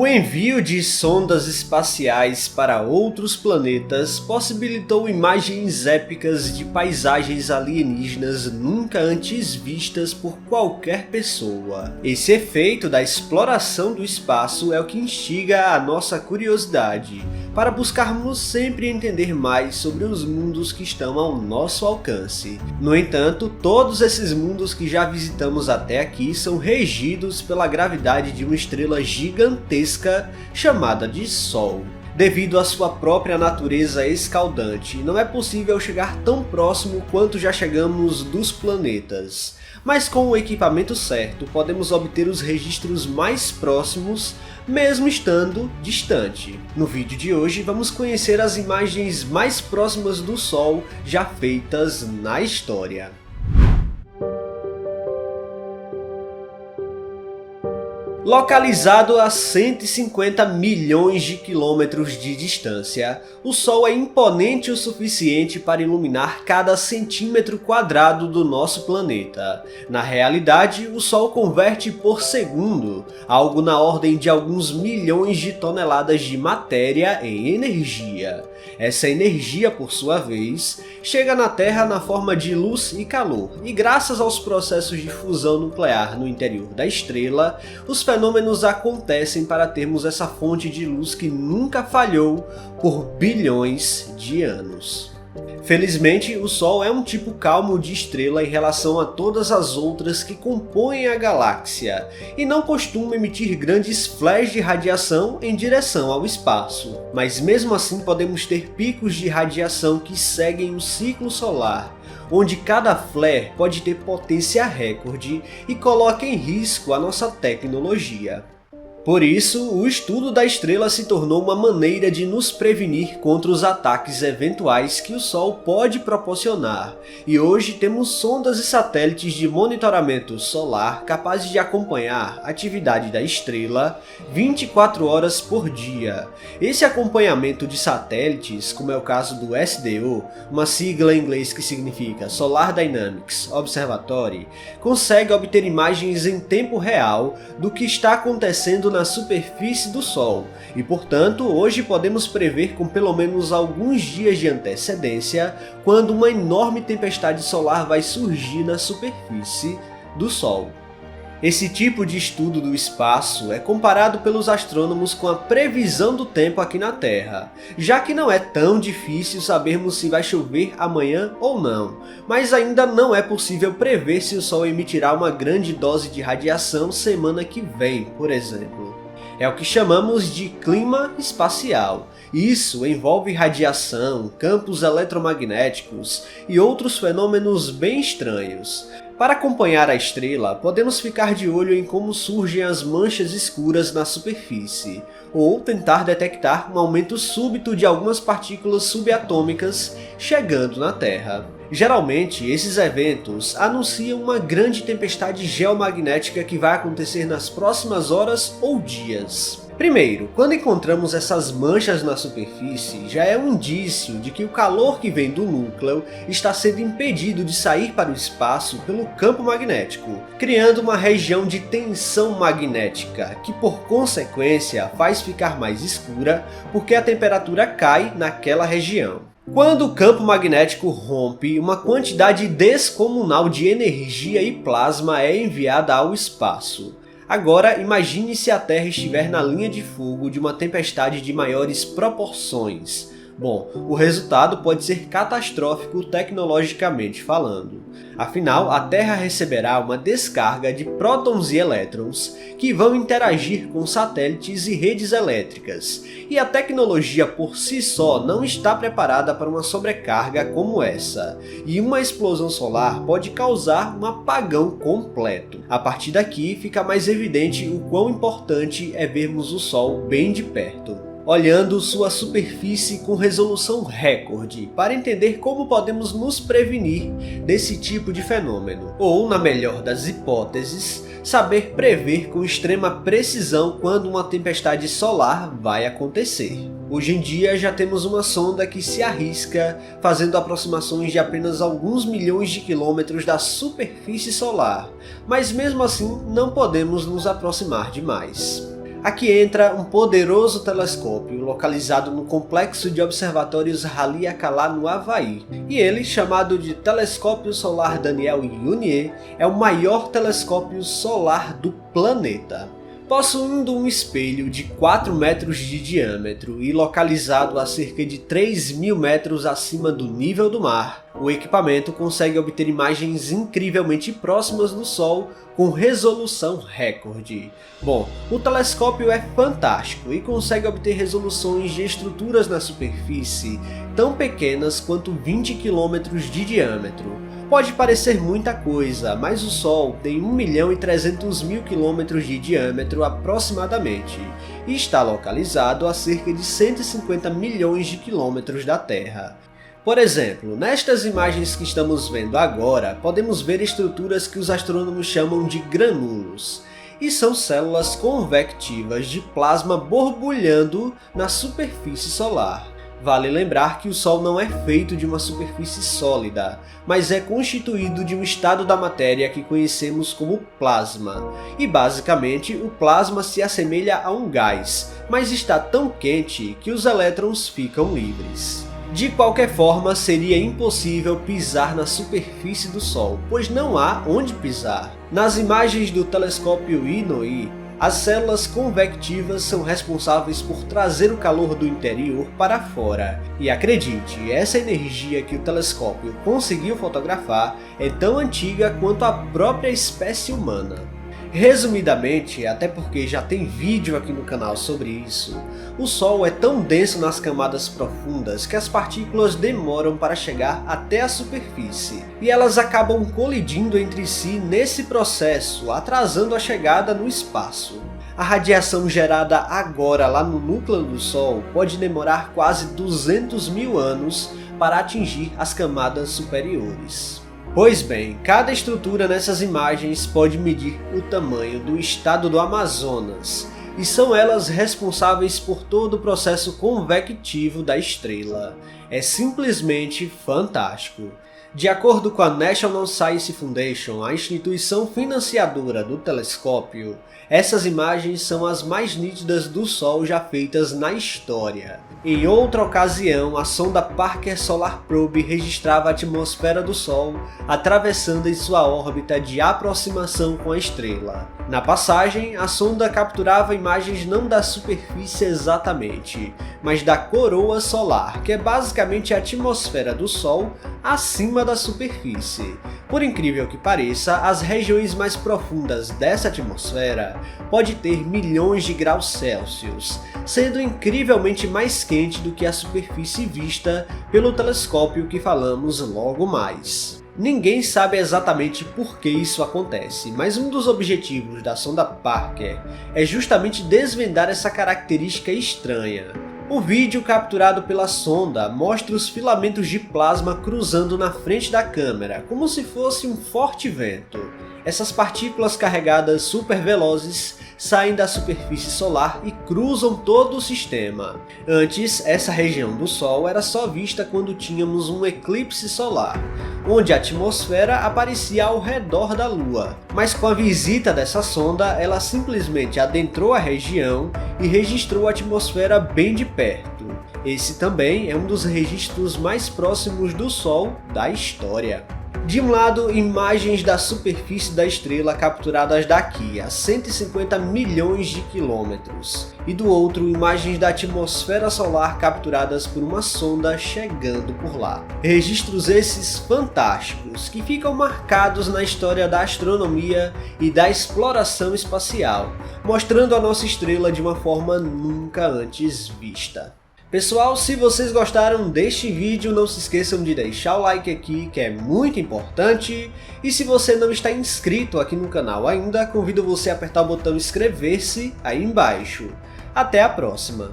O envio de sondas espaciais para outros planetas possibilitou imagens épicas de paisagens alienígenas nunca antes vistas por qualquer pessoa. Esse efeito da exploração do espaço é o que instiga a nossa curiosidade, para buscarmos sempre entender mais sobre os mundos que estão ao nosso alcance. No entanto, todos esses mundos que já visitamos até aqui são regidos pela gravidade de uma estrela gigantesca chamada de Sol. Devido à sua própria natureza escaldante, não é possível chegar tão próximo quanto já chegamos dos planetas. Mas com o equipamento certo, podemos obter os registros mais próximos, mesmo estando distante. No vídeo de hoje, vamos conhecer as imagens mais próximas do Sol já feitas na história. Localizado a 150 milhões de quilômetros de distância, o Sol é imponente o suficiente para iluminar cada centímetro quadrado do nosso planeta. Na realidade, o Sol converte por segundo, algo na ordem de alguns milhões de toneladas de matéria em energia. Essa energia, por sua vez, chega na Terra na forma de luz e calor, e graças aos processos de fusão nuclear no interior da estrela, os fenômenos acontecem para termos essa fonte de luz que nunca falhou por bilhões de anos. Felizmente, o Sol é um tipo calmo de estrela em relação a todas as outras que compõem a galáxia, e não costuma emitir grandes flashes de radiação em direção ao espaço. Mas mesmo assim podemos ter picos de radiação que seguem o ciclo solar, onde cada flare pode ter potência recorde e coloca em risco a nossa tecnologia. Por isso, o estudo da estrela se tornou uma maneira de nos prevenir contra os ataques eventuais que o Sol pode proporcionar, e hoje temos sondas e satélites de monitoramento solar capazes de acompanhar a atividade da estrela 24 horas por dia. Esse acompanhamento de satélites, como é o caso do SDO, uma sigla em inglês que significa Solar Dynamics Observatory, consegue obter imagens em tempo real do que está acontecendo na superfície do Sol, e portanto hoje podemos prever com pelo menos alguns dias de antecedência quando uma enorme tempestade solar vai surgir na superfície do Sol. Esse tipo de estudo do espaço é comparado pelos astrônomos com a previsão do tempo aqui na Terra, já que não é tão difícil sabermos se vai chover amanhã ou não, mas ainda não é possível prever se o Sol emitirá uma grande dose de radiação semana que vem, por exemplo. É o que chamamos de clima espacial. Isso envolve radiação, campos eletromagnéticos e outros fenômenos bem estranhos. Para acompanhar a estrela, podemos ficar de olho em como surgem as manchas escuras na superfície, ou tentar detectar um aumento súbito de algumas partículas subatômicas chegando na Terra. Geralmente, esses eventos anunciam uma grande tempestade geomagnética que vai acontecer nas próximas horas ou dias. Primeiro, quando encontramos essas manchas na superfície, já é um indício de que o calor que vem do núcleo está sendo impedido de sair para o espaço pelo campo magnético, criando uma região de tensão magnética, que por consequência faz ficar mais escura porque a temperatura cai naquela região. Quando o campo magnético rompe, uma quantidade descomunal de energia e plasma é enviada ao espaço. Agora imagine se a Terra estiver na linha de fogo de uma tempestade de maiores proporções. Bom, o resultado pode ser catastrófico tecnologicamente falando. Afinal, a Terra receberá uma descarga de prótons e elétrons que vão interagir com satélites e redes elétricas, e a tecnologia por si só não está preparada para uma sobrecarga como essa, e uma explosão solar pode causar um apagão completo. A partir daqui fica mais evidente o quão importante é vermos o Sol bem de perto, olhando sua superfície com resolução recorde, para entender como podemos nos prevenir desse tipo de fenômeno, ou, na melhor das hipóteses, saber prever com extrema precisão quando uma tempestade solar vai acontecer. Hoje em dia já temos uma sonda que se arrisca fazendo aproximações de apenas alguns milhões de quilômetros da superfície solar, mas mesmo assim não podemos nos aproximar demais. Aqui entra um poderoso telescópio localizado no complexo de observatórios Haleakala no Havaí, e ele, chamado de Telescópio Solar Daniel Yunier, é o maior telescópio solar do planeta. Possuindo um espelho de 4 metros de diâmetro e localizado a cerca de 3.000 metros acima do nível do mar, o equipamento consegue obter imagens incrivelmente próximas do Sol com resolução recorde. Bom, o telescópio é fantástico e consegue obter resoluções de estruturas na superfície tão pequenas quanto 20 km de diâmetro. Pode parecer muita coisa, mas o Sol tem 1.300.000 km de diâmetro aproximadamente e está localizado a cerca de 150 milhões de quilômetros da Terra. Por exemplo, nestas imagens que estamos vendo agora, podemos ver estruturas que os astrônomos chamam de grânulos, e são células convectivas de plasma borbulhando na superfície solar. Vale lembrar que o Sol não é feito de uma superfície sólida, mas é constituído de um estado da matéria que conhecemos como plasma. E basicamente, o plasma se assemelha a um gás, mas está tão quente que os elétrons ficam livres. De qualquer forma, seria impossível pisar na superfície do Sol, pois não há onde pisar. Nas imagens do telescópio Inouye, as células convectivas são responsáveis por trazer o calor do interior para fora. E acredite, essa energia que o telescópio conseguiu fotografar é tão antiga quanto a própria espécie humana. Resumidamente, até porque já tem vídeo aqui no canal sobre isso, o Sol é tão denso nas camadas profundas que as partículas demoram para chegar até a superfície, e elas acabam colidindo entre si nesse processo, atrasando a chegada no espaço. A radiação gerada agora lá no núcleo do Sol pode demorar quase 200.000 anos para atingir as camadas superiores. Pois bem, cada estrutura nessas imagens pode medir o tamanho do estado do Amazonas, e são elas responsáveis por todo o processo convectivo da estrela. É simplesmente fantástico. De acordo com a National Science Foundation, a instituição financiadora do telescópio, essas imagens são as mais nítidas do Sol já feitas na história. Em outra ocasião, a sonda Parker Solar Probe registrava a atmosfera do Sol atravessando em sua órbita de aproximação com a estrela. Na passagem, a sonda capturava imagens não da superfície exatamente, mas da coroa solar, que é basicamente a atmosfera do Sol acima da superfície. Por incrível que pareça, as regiões mais profundas dessa atmosfera pode ter milhões de graus Celsius, sendo incrivelmente mais quente do que a superfície vista pelo telescópio que falamos logo mais. Ninguém sabe exatamente por que isso acontece, mas um dos objetivos da sonda Parker é justamente desvendar essa característica estranha. O vídeo capturado pela sonda mostra os filamentos de plasma cruzando na frente da câmera, como se fosse um forte vento. Essas partículas carregadas supervelozes saem da superfície solar e cruzam todo o sistema. Antes, essa região do Sol era só vista quando tínhamos um eclipse solar, onde a atmosfera aparecia ao redor da Lua. Mas com a visita dessa sonda, ela simplesmente adentrou a região e registrou a atmosfera bem de perto. Esse também é um dos registros mais próximos do Sol da história. De um lado, imagens da superfície da estrela capturadas daqui a 150 milhões de quilômetros, e do outro, imagens da atmosfera solar capturadas por uma sonda chegando por lá. Registros esses fantásticos que ficam marcados na história da astronomia e da exploração espacial, mostrando a nossa estrela de uma forma nunca antes vista. Pessoal, se vocês gostaram deste vídeo, não se esqueçam de deixar o like aqui, que é muito importante. E se você não está inscrito aqui no canal ainda, convido você a apertar o botão inscrever-se aí embaixo. Até a próxima!